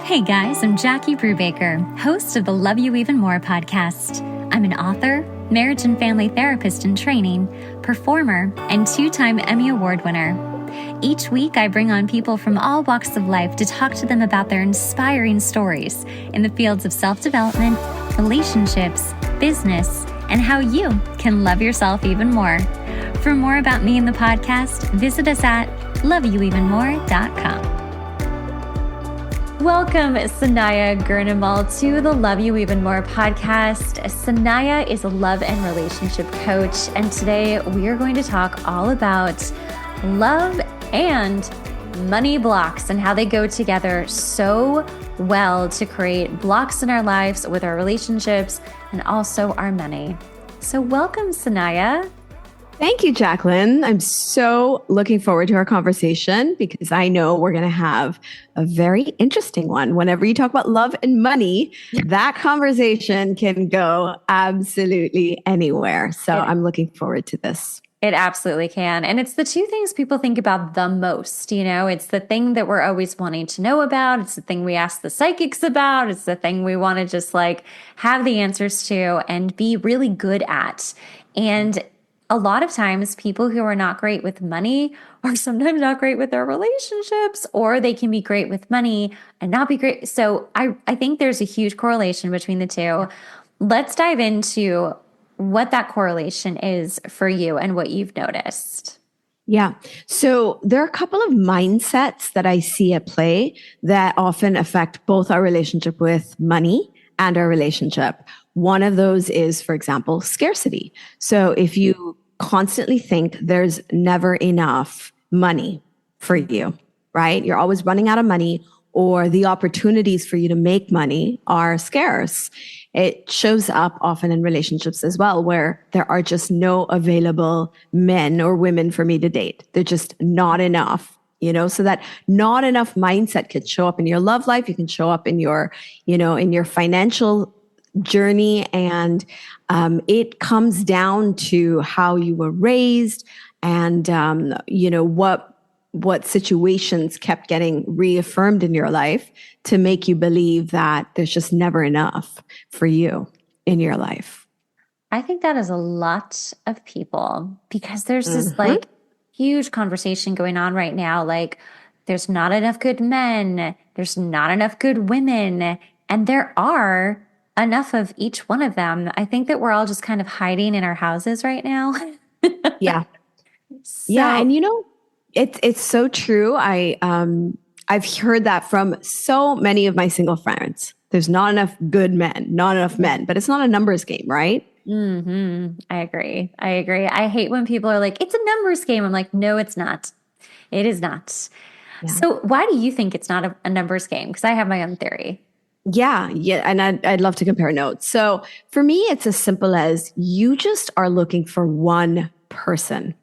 Hey guys, I'm Jackie Brubaker, host of the Love You Even More podcast. I'm an author, marriage and family therapist in training, performer, and 2-time Emmy Award winner. Each week, I bring on people from all walks of life to talk to them about their inspiring stories in the fields of self-development, relationships, business, and how you can love yourself even more. For more about me and the podcast, visit us at loveyouevenmore.com. Welcome, Sanaiyah Gurnamal, to the Love You Even More podcast. Sanaiya is a love and relationship coach, and today we are going to talk all about love and money blocks and how they go together so well to create blocks in our lives with our relationships and also our money. So welcome, Sanaiya. Thank you, Jacqueline. I'm so looking forward to our conversation because I know we're going to have a very interesting one. Whenever you talk about love and money, that conversation can go absolutely anywhere. So I'm looking forward to this. It absolutely can. And it's the two things people think about the most. You know, it's the thing that we're always wanting to know about. It's the thing we ask the psychics about. It's the thing we want to just like have the answers to and be really good at. And a lot of times people who are not great with money are sometimes not great with their relationships, or they can be great with money and not be great. So I think there's a huge correlation between the two. Let's dive into what that correlation is for you and what you've noticed. Yeah. So there are a couple of mindsets that I see at play that often affect both our relationship with money and our relationship. One of those is, for example, scarcity. So if you constantly think there's never enough money for you, right? You're always running out of money, or the opportunities for you to make money are scarce. It shows up often in relationships as well, where there are just no available men or women for me to date. They're just not enough. So that not enough mindset could show up in your love life. You can show up in your, in your financial journey. And it comes down to how you were raised and, what situations kept getting reaffirmed in your life to make you believe that there's just never enough for you in your life. I think that is a lot of people because there's this like huge conversation going on right now. Like there's not enough good men. There's not enough good women. And there are enough of each one of them. I think that we're all just kind of hiding in our houses right now. Yeah. Yeah. And it's so true. I've heard that from so many of my single friends. There's not enough good men, not enough men, but it's not a numbers game, right? Mm-hmm. I agree. I hate when people are like, it's a numbers game. I'm like, no, it's not. It is not. Yeah. So why do you think it's not a numbers game? Because I have my own theory. Yeah. And I'd love to compare notes. So for me, it's as simple as you just are looking for one person.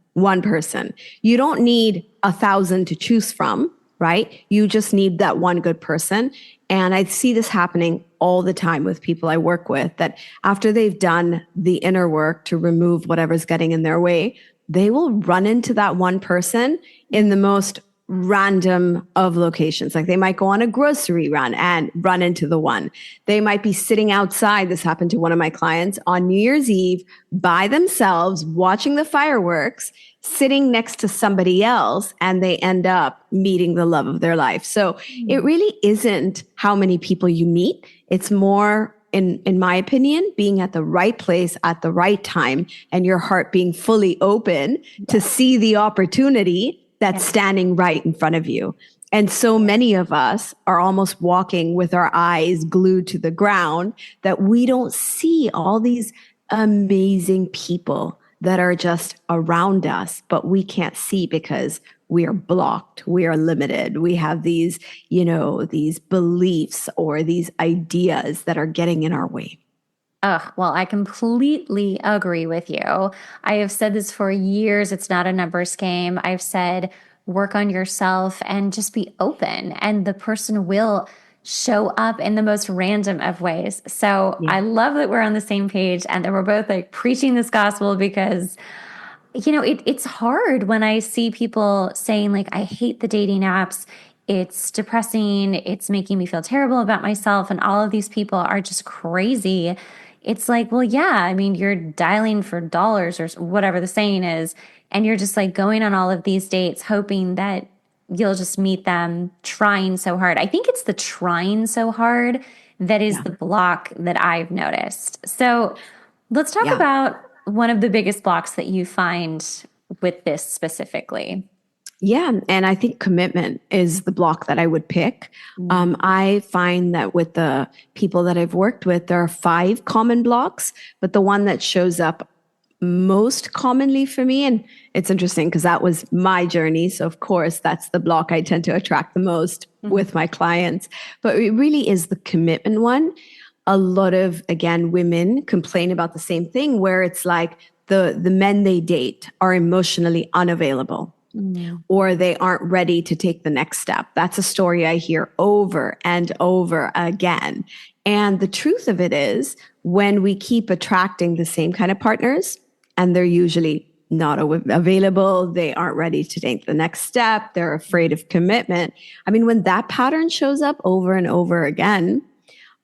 You don't need 1,000 to choose from, right? You just need that one good person. And I see this happening all the time with people I work with, that after they've done the inner work to remove whatever's getting in their way, they will run into that one person in the most random of locations. Like they might go on a grocery run and run into the one. They might be sitting outside. This happened to one of my clients on New Year's Eve by themselves, watching the fireworks, sitting next to somebody else, and they end up meeting the love of their life. So it really isn't how many people you meet. It's more, in my opinion, being at the right place at the right time and your heart being fully open to see the opportunity that's standing right in front of you. And so many of us are almost walking with our eyes glued to the ground that we don't see all these amazing people that are just around us, but we can't see because we are blocked. We are limited. We have these, these beliefs or these ideas that are getting in our way. Well, I completely agree with you. I have said this for years. It's not a numbers game. I've said, work on yourself and just be open, and the person will show up in the most random of ways. So I love that we're on the same page and that we're both like preaching this gospel because it's hard when I see people saying like, I hate the dating apps. it's depressing, it's making me feel terrible about myself, and all of these people are just crazy. It's like, well, yeah, I mean, you're dialing for dollars or whatever the saying is, and you're just like going on all of these dates, hoping that you'll just meet them trying so hard. I think it's the trying so hard that is Yeah. the block that I've noticed. So let's talk Yeah. about one of the biggest blocks that you find with this specifically. Yeah, and I think commitment is the block that I would pick. I find that with the people that I've worked with, there are 5 common blocks, but the one that shows up most commonly for me, and it's interesting because that was my journey. So, of course, that's the block I tend to attract the most with my clients. But it really is the commitment one. A lot of, again, women complain about the same thing where it's like the men they date are emotionally unavailable or they aren't ready to take the next step. That's a story I hear over and over again. And the truth of it is, when we keep attracting the same kind of partners, and they're usually not available, they aren't ready to take the next step, they're afraid of commitment. I mean, when that pattern shows up over and over again,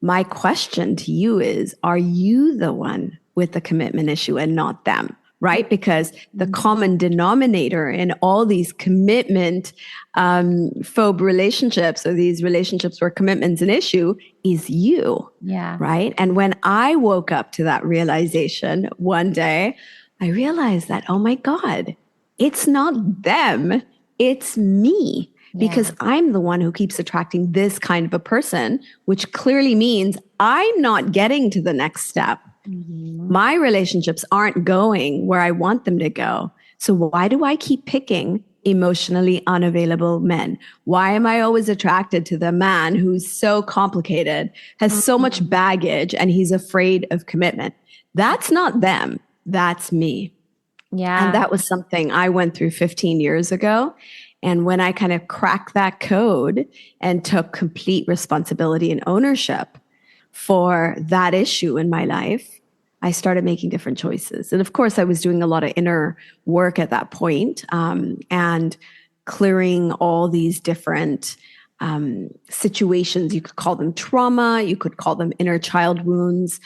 my question to you is, are you the one with the commitment issue and not them? Right? Because the common denominator in all these commitment phobe relationships, or these relationships where commitment's an issue, is you. Yeah. Right? And when I woke up to that realization one day, I realized that, oh my God, it's not them, it's me. Because I'm the one who keeps attracting this kind of a person, which clearly means I'm not getting to the next step. My relationships aren't going where I want them to go. So why do I keep picking emotionally unavailable men? Why am I always attracted to the man who's so complicated, has so much baggage, and he's afraid of commitment? That's not them. That's me. Yeah. And that was something I went through 15 years ago. And when I kind of cracked that code and took complete responsibility and ownership for that issue in my life, I started making different choices. And of course, I was doing a lot of inner work at that point, and clearing all these different situations. You could call them trauma, you could call them inner child wounds,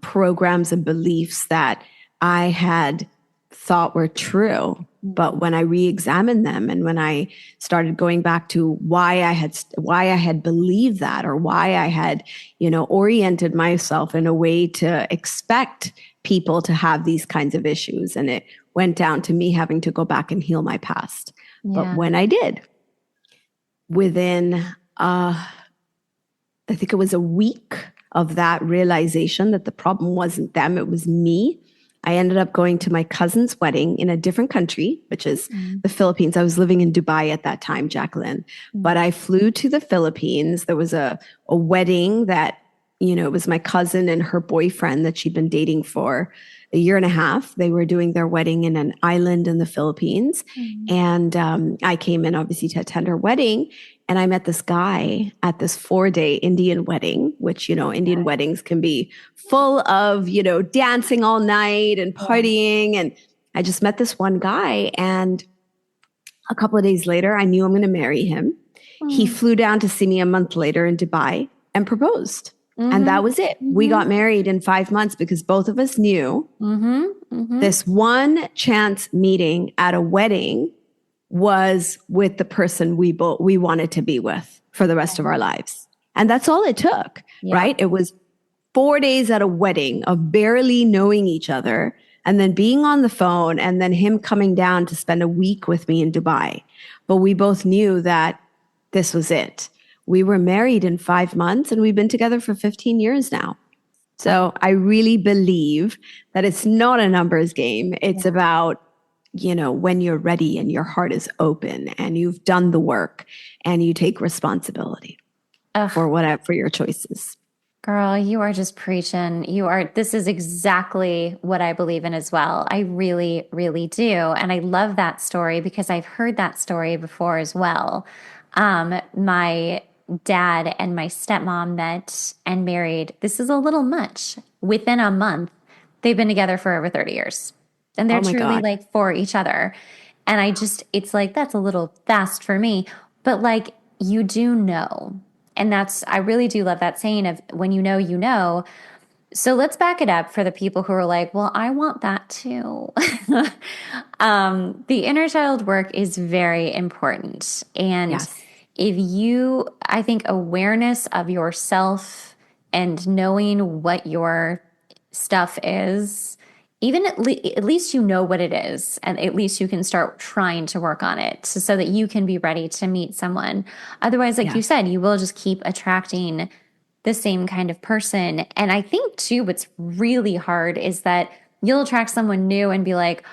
programs and beliefs that I had thought were true. But when I re-examined them, and when I started going back to why I had believed that, or why I had, oriented myself in a way to expect people to have these kinds of issues, and it went down to me having to go back and heal my past. But when I did, within I think it was a week of that realization that the problem wasn't them, it was me, I ended up going to my cousin's wedding in a different country, which is the Philippines. I was living in Dubai at that time, Jacqueline. But I flew to the Philippines. There was a wedding that, it was my cousin and her boyfriend that she'd been dating for a year and a half. They were doing their wedding in an island in the Philippines. And I came in, obviously, to attend her wedding. And I met this guy at this 4-day Indian wedding, which, Indian weddings can be full of, dancing all night and partying. And I just met this one guy. And a couple of days later, I knew I'm going to marry him. He flew down to see me a month later in Dubai and proposed. And that was it. We got married in 5 months because both of us knew this one chance meeting at a wedding was with the person we wanted to be with for the rest of our lives. And that's all it took, right? It was 4 days at a wedding of barely knowing each other, and then being on the phone, and then him coming down to spend a week with me in Dubai. But we both knew that this was it. We were married in 5 months, and we've been together for 15 years now. So I really believe that it's not a numbers game. It's about, when you're ready and your heart is open and you've done the work and you take responsibility for your choices. Girl, you are just preaching. This is exactly what I believe in as well. I really, really do. And I love that story because I've heard that story before as well. My dad and my stepmom met and married. This is a little much. Within a month, they've been together for over 30 years. And they're truly God. like for each other. And it's like, that's a little fast for me. but like you do know. And I really do love that saying of when you know, you know. So let's back it up for the people who are like, well, I want that too. The inner child work is very important. And Yes. I think awareness of yourself and knowing what your stuff is, even at least you know what it is, and at least you can start trying to work on it so that you can be ready to meet someone. Otherwise, like you Yes. said, you will just keep attracting the same kind of person. And I think too, what's really hard is that you'll attract someone new and be like,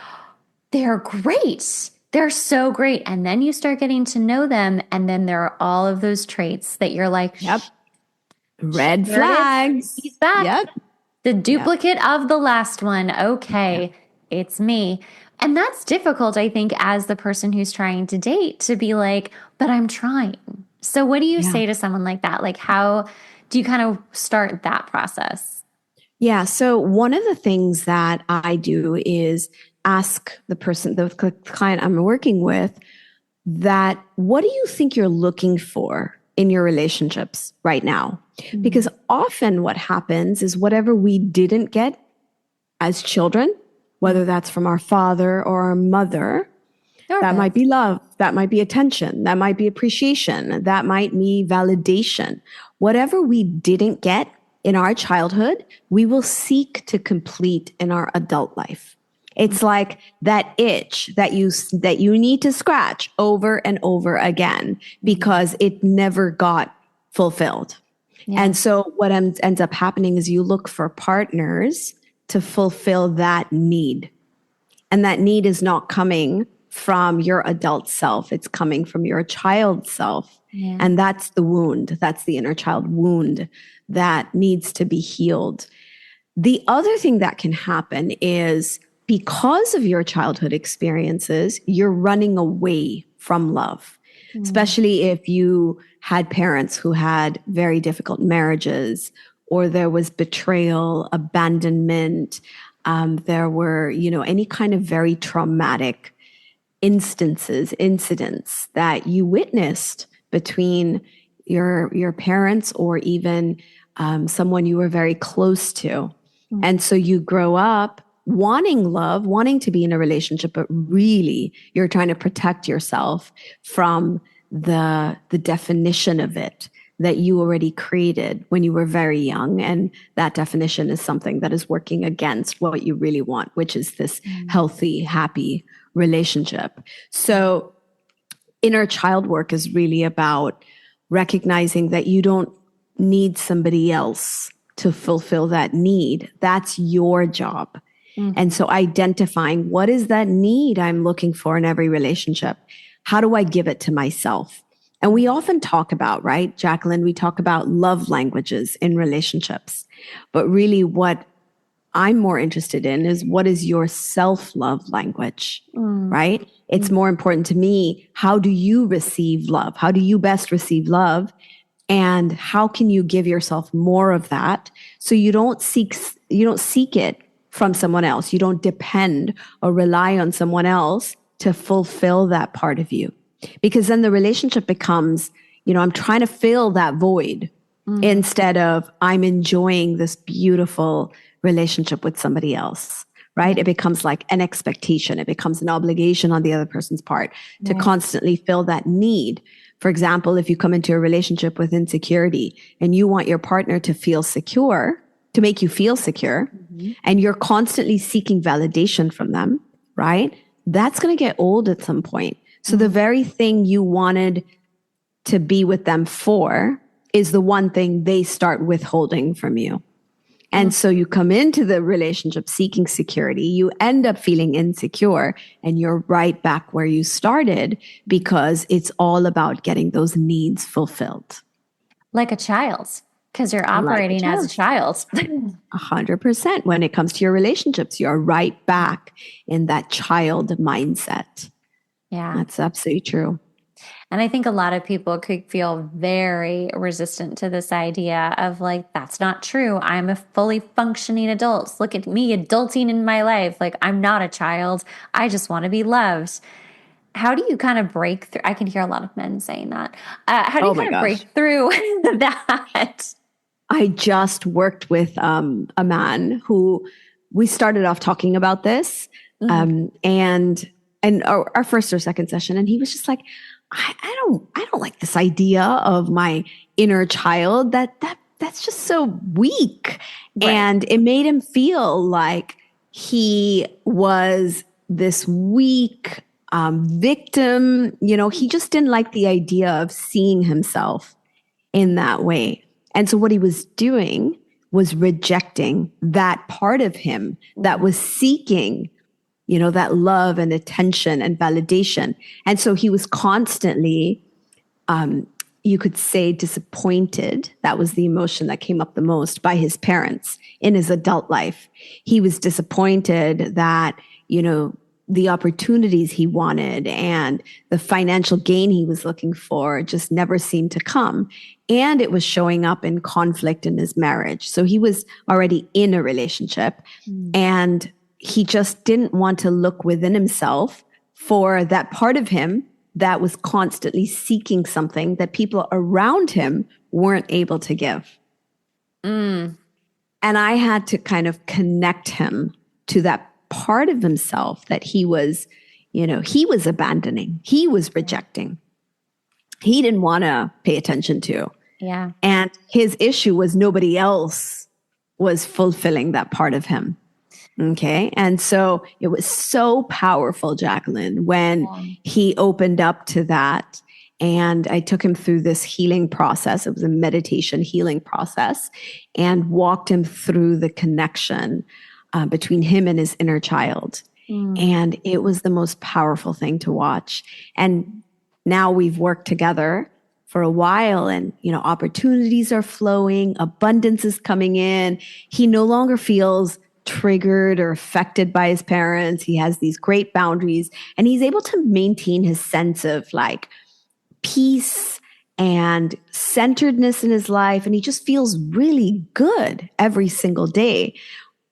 they're great. They're so great. And then you start getting to know them. And then there are all of those traits that you're like, Yep. Red there it is. flags. He's back. Yep. The Yep. duplicate of the last one. Yep. Okay, it's me. And that's difficult, I think, as the person who's trying to date to be like, but I'm trying. So, what do you Yeah. say to someone like that? Like, how do you kind of start that process? Yeah. So one of the things that I do is ask the client I'm working with, that what do you think you're looking for in your relationships right now? Because often what happens is whatever we didn't get as children, whether that's from our father or our mother, Or that might both. be love, that might be attention, that might be appreciation, that might be validation. Whatever we didn't get in our childhood, we will seek to complete in our adult life. It's like that itch that you need to scratch over and over again because it never got fulfilled. Yeah. And so what ends up happening is you look for partners to fulfill that need. And that need is not coming from your adult self, it's coming from your child self. Yeah. And that's the wound, that's the inner child wound that needs to be healed. The other thing that can happen is because of your childhood experiences, you're running away from love, especially if you had parents who had very difficult marriages, or there was betrayal, abandonment. There were, any kind of very traumatic incidents that you witnessed between your parents or even someone you were very close to. And so you grow up wanting love, wanting to be in a relationship, but really you're trying to protect yourself from the definition of it that you already created when you were very young. And that definition is something that is working against what you really want, which is this healthy, happy relationship. So inner child work is really about recognizing that you don't need somebody else to fulfill that need. That's your job. And so identifying what is that need I'm looking for in every relationship? How do I give it to myself? And we often talk about, right, Jacqueline, we talk about love languages in relationships. But really what I'm more interested in is what is your self-love language, right? It's more important to me. How do you receive love? How do you best receive love? And how can you give yourself more of that so you don't seek it from someone else. You don't depend or rely on someone else to fulfill that part of you. Because then the relationship becomes, I'm trying to fill that void instead of I'm enjoying this beautiful relationship with somebody else, right? It becomes like an expectation. It becomes an obligation on the other person's part to constantly fill that need. For example, if you come into a relationship with insecurity and you want your partner to feel secure, to make you feel secure, and you're constantly seeking validation from them, right? That's going to get old at some point. So the very thing you wanted to be with them for is the one thing they start withholding from you. And so you come into the relationship seeking security, you end up feeling insecure, and you're right back where you started because it's all about getting those needs fulfilled. Like a child, because you're Like a operating as a child. 100%. When it comes to your relationships, you're right back in that child mindset. Yeah. That's absolutely true. And I think a lot of people could feel very resistant to this idea of like, that's not true. I'm a fully functioning adult. Look at me adulting in my life. Like, I'm not a child. I just want to be loved. how do you kind of break through? I can hear a lot of men saying that. How do you Oh my kind of gosh. break through that? I just worked with a man who we started off talking about this, Mhm. and our first or second session, and he was just like, I don't like this idea of my inner child. That's just so weak, Right. and it made him feel like he was this weak victim. You know, he just didn't like the idea of seeing himself in that way. And so what he was doing was rejecting that part of him that was seeking, you know, that love and attention and validation. And so he was constantly, you could say, disappointed. That was the emotion that came up the most by his parents in his adult life. He was disappointed that, you know, the opportunities he wanted and the financial gain he was looking for just never seemed to come. And it was showing up in conflict in his marriage. So he was already in a relationship Mm. and he just didn't want to look within himself for that part of him that was constantly seeking something that people around him weren't able to give. Mm. And I had to kind of connect him to that part of himself that he was, you know, he was abandoning, he was rejecting, he didn't want to pay attention to. Yeah. And his issue was nobody else was fulfilling that part of him. Okay. And so it was so powerful, Jacqueline, when Yeah. he opened up to that. And I took him through this healing process. It was a meditation healing process and walked him through the connection between him and his inner child. Mm. And it was the most powerful thing to watch. And now we've worked together for a while and, you know, opportunities are flowing, abundance is coming in. He no longer feels triggered or affected by his parents. He has these great boundaries and he's able to maintain his sense of like peace and centeredness in his life. And he just feels really good every single day.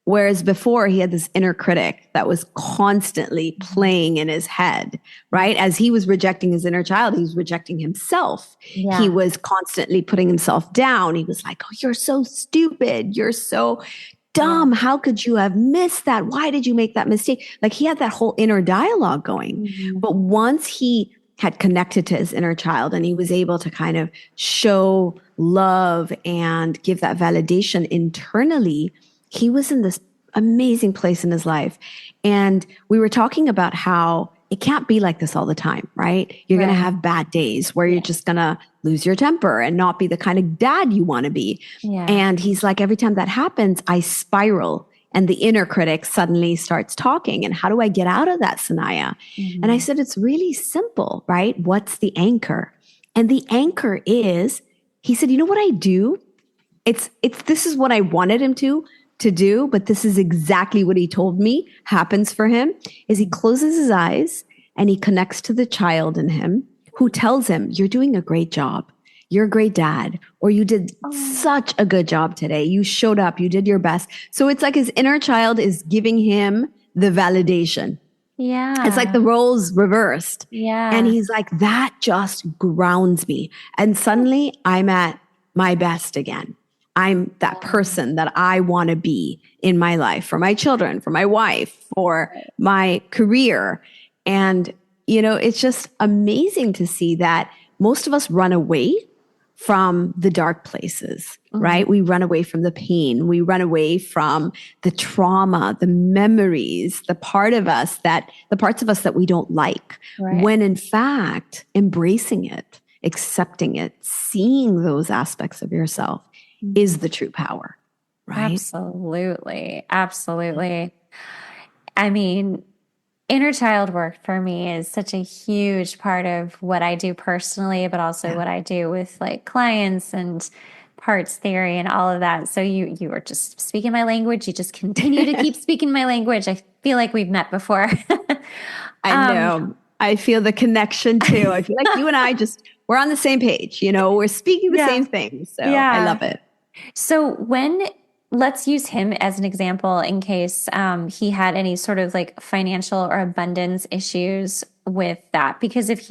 Whereas before he had this inner critic that was constantly playing in his head, right? As he was rejecting his inner child, he was rejecting himself. He Yeah. was constantly putting himself down. He was like, oh, you're so stupid. You're so Yeah. dumb. How could you have missed that? Why did you make that mistake? Like he had that whole inner dialogue going. Mhm. But once he had connected to his inner child and he was able to kind of show love and give that validation internally, he was in this amazing place in his life. And we were talking about how it can't be like this all the time, right? You're going to Right. have bad days where you're Yeah. just going to lose your temper and not be the kind of dad you want to be. Yeah. And he's like, every time that happens, I spiral and the inner critic suddenly starts talking. And how do I get out of that, Sanaiya? And I Mhm. said, it's really simple, right? What's the anchor? And the anchor is, he said, you know what I do? It's this is what I wanted him to do, but this is exactly what he told me happens for him is he closes his eyes and he connects to the child in him who tells him, you're doing a great job. You're a great dad, or you did Oh. such a good job today. You showed up, you did your best. So it's like his inner child is giving him the validation. It's like Yeah. the roles reversed. And Yeah. he's like, that just grounds me. And suddenly I'm at my best again. I'm that person that I want to be in my life for my children, for my wife, for Right. my career. And, you know, it's just amazing to see that most of us run away from the dark places, Mhm. right? We run away from the pain. We run away from the trauma, the memories, the parts of us that we don't like. Right. When in fact, embracing it, accepting it, seeing those aspects of yourself is the true power, right? Absolutely. Absolutely. I mean, inner child work for me is such a huge part of what I do personally, but also Yeah. what I do with like clients and parts theory and all of that. So you are just speaking my language. You just continue to keep speaking my language. I feel like we've met before. I um, know. I feel the connection too. I feel like you and I we're on the same page. You know, we're speaking the yeah. same thing. So I Yeah. love it. So let's use him as an example in case he had any sort of like financial or abundance issues. with that. Because if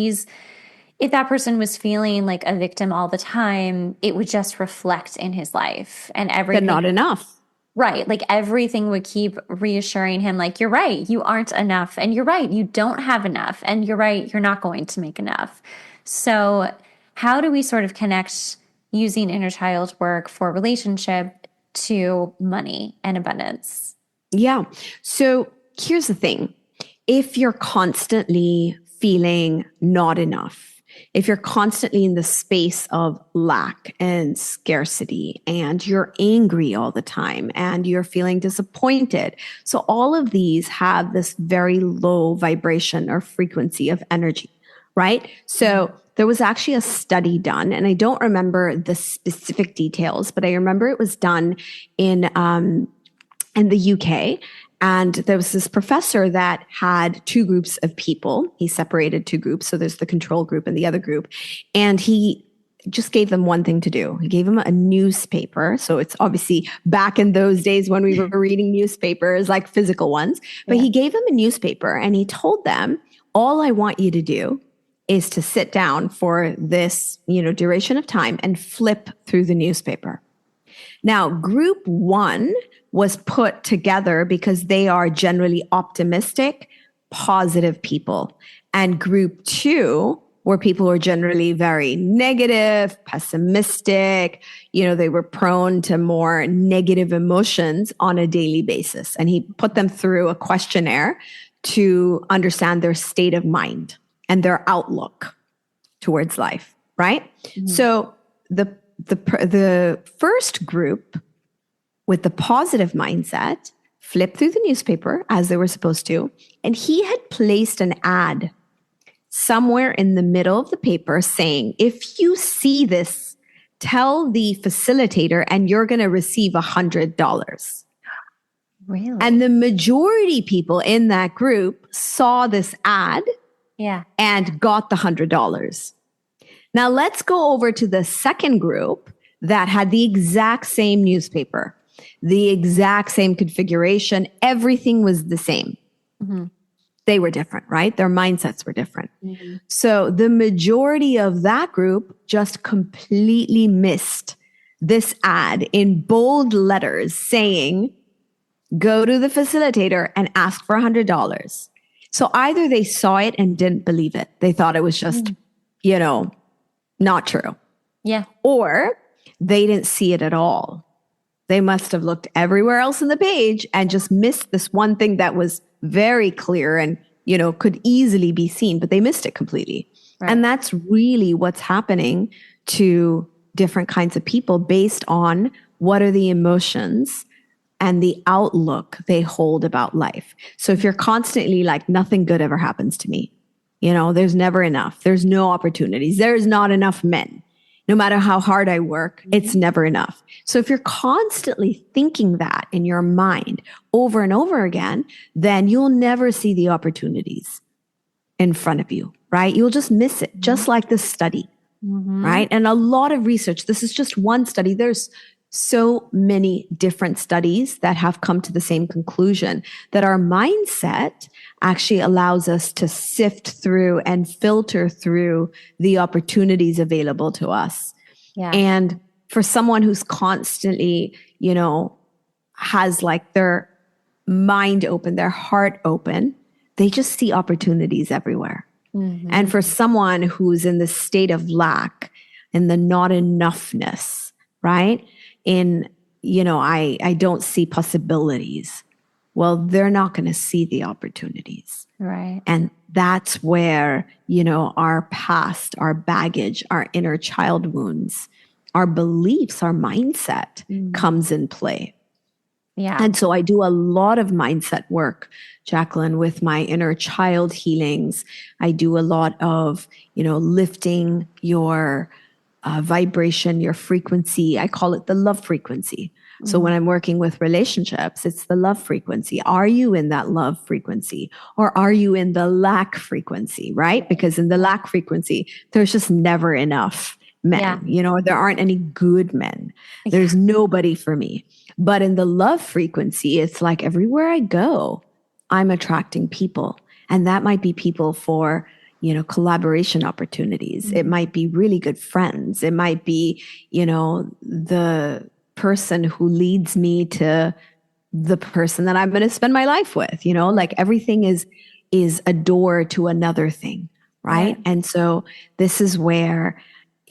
that person was feeling like a victim all the time, it would just reflect in his life and But everything. not enough. Right. Like everything would keep reassuring him, like, you're right, you aren't enough. And you're right, you don't have enough. And you're right, you're not going to make enough. So, how do we sort of connect using inner child work for relationship to money and abundance? Yeah. So here's the thing. If you're constantly feeling not enough, if you're constantly in the space of lack and scarcity and you're angry all the time and you're feeling disappointed. So all of these have this very low vibration or frequency of energy, right? So there was actually a study done, and I don't remember the specific details, but I remember it was done in the UK. And there was this professor that had two groups of people. He separated two groups. So there's the control group and the other group. And he just gave them one thing to do. He gave them a newspaper. So it's obviously back in those days when we were reading newspapers, like physical ones. But he gave them a newspaper and he told them, all I want you to do is to sit down for this, duration of time and flip through the newspaper. Now, group one was put together because they are generally optimistic, positive people. And group two were people who are generally very negative, pessimistic. They were prone to more negative emotions on a daily basis. And he put them through a questionnaire to understand their state of mind and their outlook towards life, right? Mm-hmm. So the first group with the positive mindset flipped through the newspaper as they were supposed to, and he had placed an ad somewhere in the middle of the paper saying, if you see this, tell the facilitator and you're going to receive $100. Really? And the majority people in that group saw this ad and got the $100. Now let's go over to the second group that had the exact same newspaper, the exact same configuration. Everything was the same. Mm-hmm. They were different, right? Their mindsets were different. Mm-hmm. So the majority of that group just completely missed this ad in bold letters saying, go to the facilitator and ask for $100. So either they saw it and didn't believe it. They thought it was just, not true. Yeah. Or they didn't see it at all. They must have looked everywhere else in the page and just missed this one thing that was very clear and, could easily be seen, but they missed it completely. Right. And that's really what's happening to different kinds of people based on what are the emotions and the outlook they hold about life. So if you're constantly like, nothing good ever happens to me, there's never enough. There's no opportunities. There's not enough men. No matter how hard I work, it's never enough. So if you're constantly thinking that in your mind over and over again, then you'll never see the opportunities in front of you, right? You'll just miss it, just like this study, right? And a lot of research. This is just one study. There's so many different studies that have come to the same conclusion that our mindset actually allows us to sift through and filter through the opportunities available to us. Yeah. And for someone who's constantly, has like their mind open, their heart open, they just see opportunities everywhere. Mm-hmm. And for someone who's in the state of lack and the not enoughness, right? I don't see possibilities. Well, they're not going to see the opportunities. Right. And that's where, our past, our baggage, our inner child wounds, our beliefs, our mindset comes in play. Yeah. And so I do a lot of mindset work, Jacqueline, with my inner child healings. I do a lot of, lifting your vibration, your frequency. I call it the love frequency. So when I'm working with relationships, it's the love frequency. Are you in that love frequency or are you in the lack frequency, right? Because in the lack frequency, there's just never enough men. Yeah. There aren't any good men. There's nobody for me. But in the love frequency, it's like everywhere I go, I'm attracting people. And that might be people for, collaboration opportunities. It might be really good friends. It might be, the person who leads me to the person that I'm going to spend my life with, like everything is a door to another thing. Right. Yeah. And so this is where,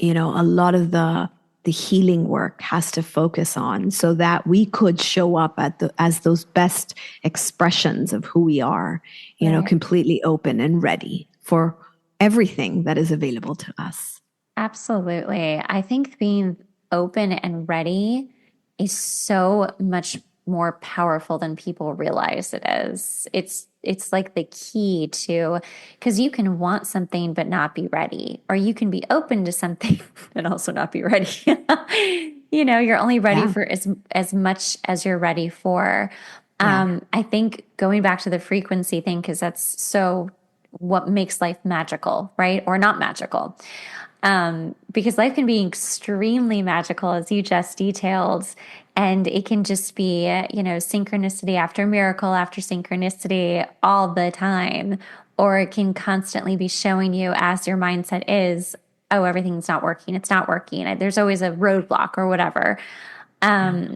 a lot of the healing work has to focus on so that we could show up as those best expressions of who we are, Right. completely open and ready for everything that is available to us. Absolutely. I think being open and ready is so much more powerful than people realize it is. It's like the key to, because you can want something but not be ready, or you can be open to something and also not be ready. You're only ready Yeah. for as much as you're ready for. Yeah. I think going back to the frequency thing, because that's so what makes life magical, right? Or not magical. Because life can be extremely magical, as you just detailed, and it can just be, synchronicity after miracle after synchronicity all the time, or it can constantly be showing you as your mindset is, oh, everything's not working. It's not working. There's always a roadblock or whatever. Yeah.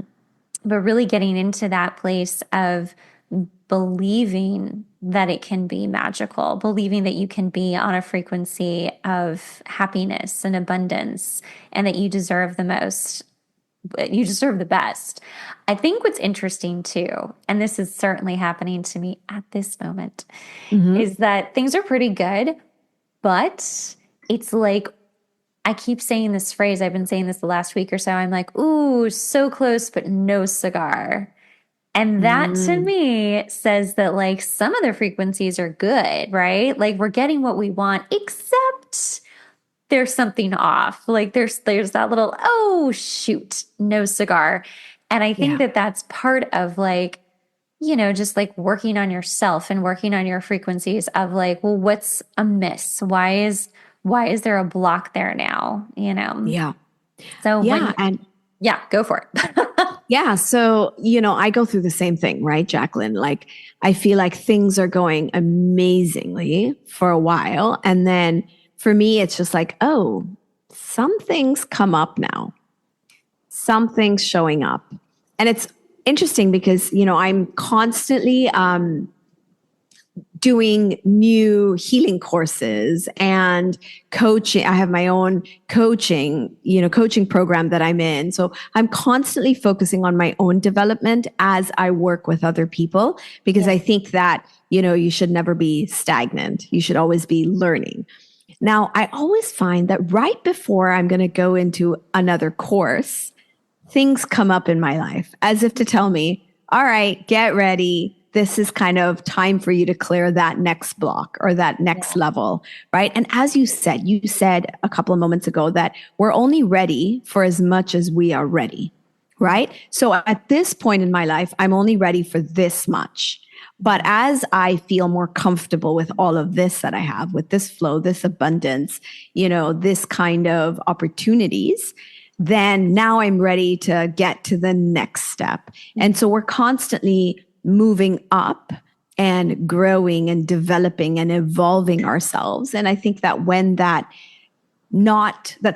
But really getting into that place of believing that it can be magical, believing that you can be on a frequency of happiness and abundance, and that you deserve the most, you deserve the best. I think what's interesting too, and this is certainly happening to me at this moment, Mm-hmm. is that things are pretty good, but it's like, I keep saying this phrase, I've been saying this the last week or so. I'm like, ooh, so close, but no cigar. And that to Mm. me says that like some of the frequencies are good, right? Like we're getting what we want, except there's something off. Like there's that little, oh shoot, no cigar. And I think Yeah. that that's part of like, just like working on yourself and working on your frequencies of like, well, what's amiss? Why is there a block there now? Yeah. So Yeah. when, And yeah, go for it. yeah. So, I go through the same thing, right, Jacqueline? Like, I feel like things are going amazingly for a while. And then for me, it's just like, oh, some things come up now, something's showing up. And it's interesting because, I'm constantly, doing new healing courses and coaching. I have my own coaching program that I'm in. So I'm constantly focusing on my own development as I work with other people, because Yeah. I think that, you should never be stagnant. You should always be learning. Now, I always find that right before I'm going to go into another course, things come up in my life as if to tell me, all right, get ready. This is kind of time for you to clear that next block or that next Yeah. level, right? And as you said a couple of moments ago that we're only ready for as much as we are ready, right? So at this point in my life, I'm only ready for this much. But as I feel more comfortable with all of this that I have, with this flow, this abundance, this kind of opportunities, then now I'm ready to get to the next step. And so we're constantly moving up and growing and developing and evolving ourselves. And I think that when that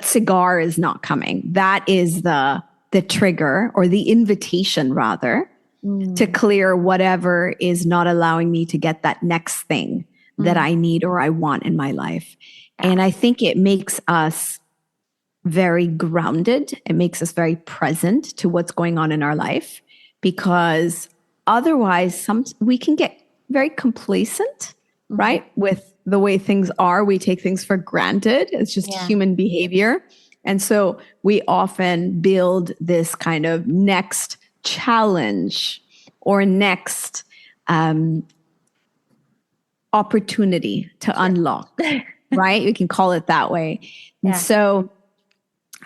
cigar is not coming, that is the trigger, or the invitation rather, to clear whatever is not allowing me to get that next thing that I need or I want in my life. Yeah. And I think it makes us very grounded. It makes us very present to what's going on in our life, because otherwise we can get very complacent, right? With the way things are, we take things for granted. It's just human behavior. And so we often build this kind of next challenge or next opportunity to unlock, right? You can call it that way. And so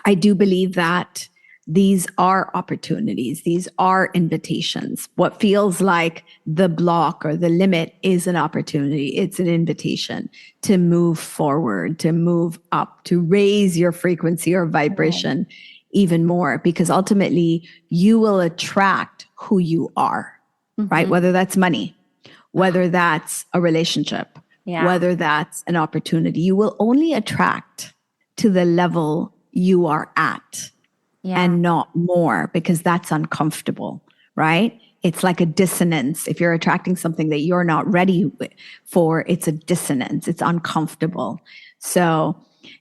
I do believe that these are opportunities. These are invitations. What feels like the block or the limit is an opportunity. It's an invitation to move forward, to move up, to raise your frequency or vibration even more, because ultimately you will attract who you are, right? Whether that's money, whether that's a relationship, Yeah. whether that's an opportunity. You will only attract to the level you are at Yeah. and not more, because that's uncomfortable, right? It's like a dissonance. If you're attracting something that you're not ready for, it's a dissonance. It's uncomfortable. So,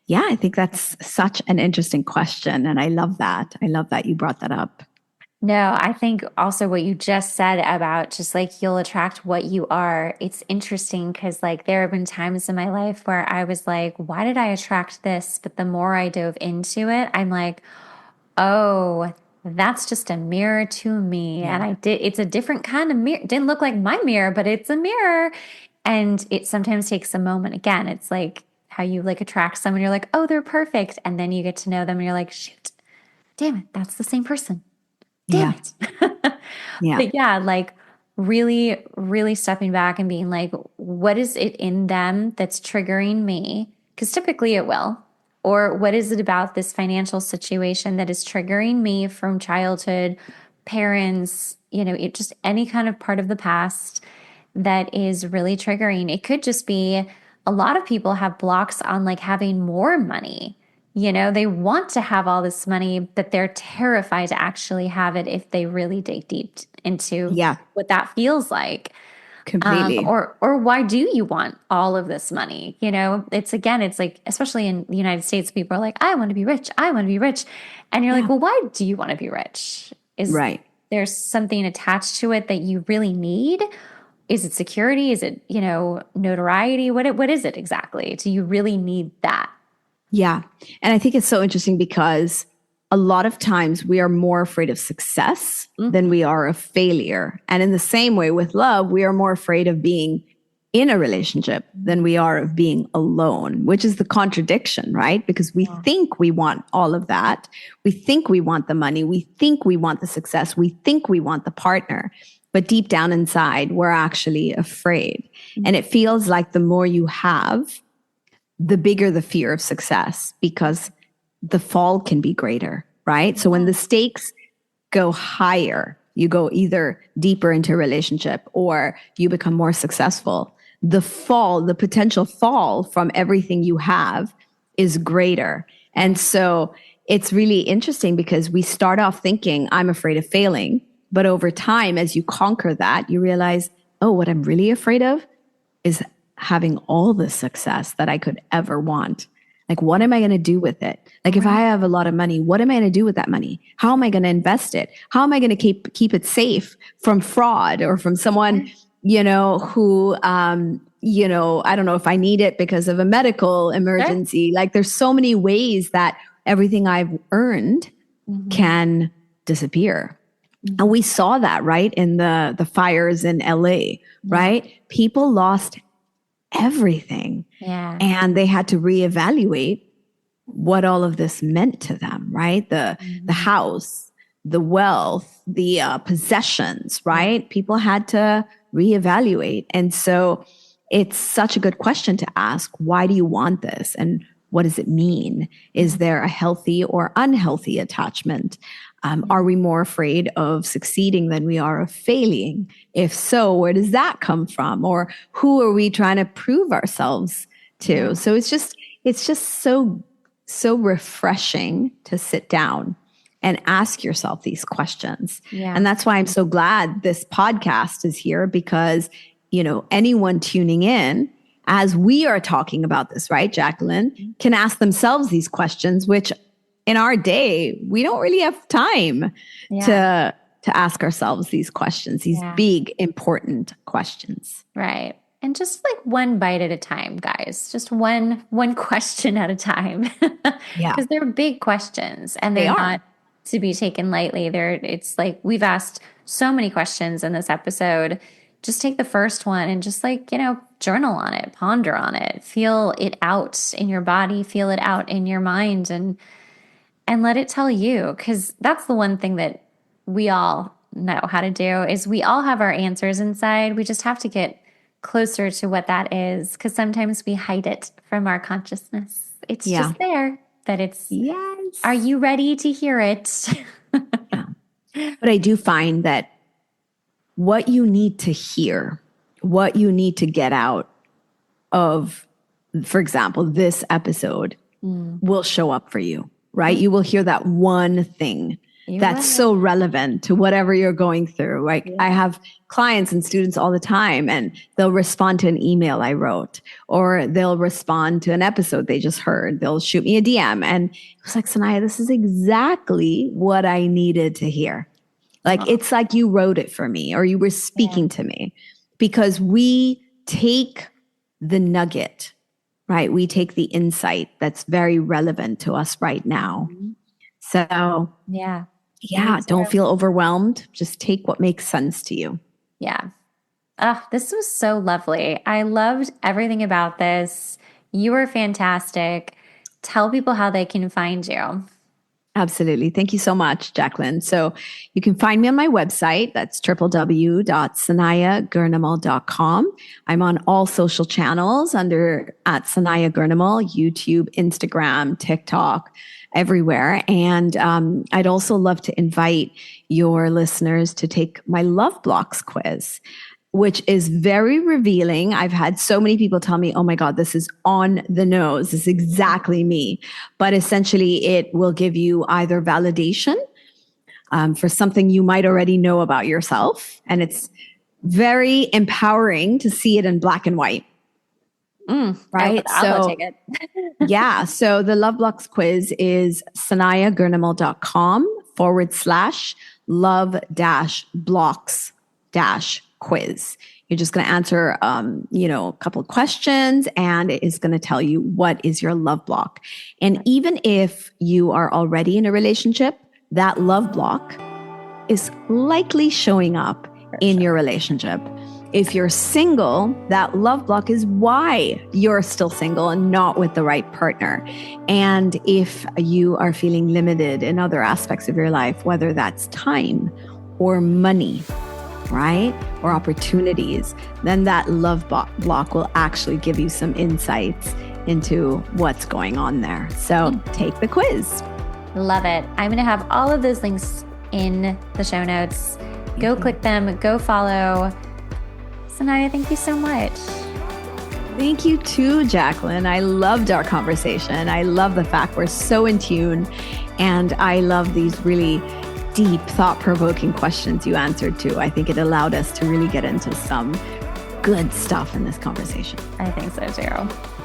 yeah, I think that's such an interesting question. And I love that. I love that you brought that up. No, I think also what you just said about just like you'll attract what you are. It's interesting because like there have been times in my life where I was like, why did I attract this? But the more I dove into it, I'm like, oh, that's just a mirror to me. And it's a different kind of mirror. It didn't look like my mirror, but it's a mirror. And it sometimes takes a moment. Again, it's like how you like attract someone, you're like, oh, they're perfect. And then you get to know them and you're like, shoot, damn it, that's the same person. Damn Yeah. it. Yeah. But yeah, like really, really stepping back and being like, what is it in them that's triggering me? Because typically it will. Or what is it about this financial situation that is triggering me from childhood, parents, it just any kind of part of the past that is really triggering. It could just be a lot of people have blocks on like having more money. They want to have all this money, but they're terrified to actually have it if they really dig deep into Yeah. what that feels like. Completely. Or why do you want all of this money? It's like, especially in the United States, people are like, I want to be rich. I want to be rich. And you're like, Yeah. well, why do you want to be rich? Is Right. there's something attached to it that you really need? Is it security? Is it, notoriety? What is it exactly? Do you really need that? Yeah. And I think it's so interesting because a lot of times we are more afraid of success than we are of failure. And in the same way with love, we are more afraid of being in a relationship than we are of being alone, which is the contradiction, right? Because we think we want all of that. We think we want the money. We think we want the success. We think we want the partner. But deep down inside, we're actually afraid. And it feels like the more you have, the bigger the fear of success, because the fall can be greater, right? So when the stakes go higher, you go either deeper into a relationship or you become more successful, the potential fall from everything you have is greater. And so it's really interesting because we start off thinking, I'm afraid of failing. But over time, as you conquer that, you realize, oh, what I'm really afraid of is having all the success that I could ever want. Like, what am I going to do with it? Like, if I have a lot of money, what am I going to do with that money? How am I going to invest it? How am I going to keep it safe from fraud or from someone, who, I don't know if I need it because of a medical emergency. Like, there's so many ways that everything I've earned can disappear. And we saw that, right, in the fires in LA, right? People lost everything. Yeah. And they had to reevaluate what all of this meant to them, right? The house, the wealth, the possessions, right? People had to reevaluate. And so it's such a good question to ask. Why do you want this? And what does it mean? Is there a healthy or unhealthy attachment? Are we more afraid of succeeding than we are of failing? If so, where does that come from? Or who are we trying to prove ourselves to? So it's just so refreshing to sit down and ask yourself these questions. Yeah. And that's why I'm so glad this podcast is here, because, anyone tuning in, as we are talking about this, right, Jacqueline, can ask themselves these questions, which in our day, we don't really have time to ask ourselves these questions, these big, important questions. Right. And just like one bite at a time, guys. Just one question at a time. Yeah. Because they're big questions and they're not to be taken lightly. It's like we've asked so many questions in this episode. Just take the first one and just journal on it, ponder on it, feel it out in your body, feel it out in your mind, and let it tell you. Because that's the one thing that we all know how to do is we all have our answers inside. We just have to get closer to what that is, because sometimes we hide it from our consciousness. It's just there, but it's, are you ready to hear it? But I do find that what you need to hear what you need to get out of, for example, this episode will show up for you, right? You will hear that one thing that's so relevant to whatever you're going through, right? I have clients and students all the time, and they'll respond to an email I wrote, or they'll respond to an episode they just heard. They'll shoot me a DM, and it's like, Sanaiya, this is exactly what I needed to hear. Like, it's like you wrote it for me, or you were speaking to me, because we take the nugget, right? We take the insight that's very relevant to us right now. So yeah, don't feel overwhelmed. Just take what makes sense to you. Yeah. Oh, this was so lovely. I loved everything about this. You were fantastic. Tell people how they can find you. Absolutely. Thank you so much, Jacqueline. So you can find me on my website. That's www.sanaiyahgurnamal.com. I'm on all social channels under at Sanaiyah Gurnamal, YouTube, Instagram, TikTok, everywhere. And I'd also love to invite your listeners to take my Love Blocks quiz, which is very revealing. I've had so many people tell me, oh my God, this is on the nose. This is exactly me. But essentially, it will give you either validation for something you might already know about yourself. And it's very empowering to see it in black and white. Right? I'll take it. Yeah. So the Love Blocks quiz is sanaiyahgurnamal.com/love-blocks-quiz. You're just going to answer, a couple of questions, and it is going to tell you what is your love block. And even if you are already in a relationship, that love block is likely showing up in your relationship. If you're single, that love block is why you're still single and not with the right partner. And if you are feeling limited in other aspects of your life, whether that's time or money, right? Or opportunities, then that love block will actually give you some insights into what's going on there. So take the quiz. Love it. I'm going to have all of those links in the show notes. Go click them, go follow. Sanaiya, thank you so much. Thank you too, Jacqueline. I loved our conversation. I love the fact we're so in tune, and I love these really deep, thought-provoking questions you answered too. I think it allowed us to really get into some good stuff in this conversation. I think so too.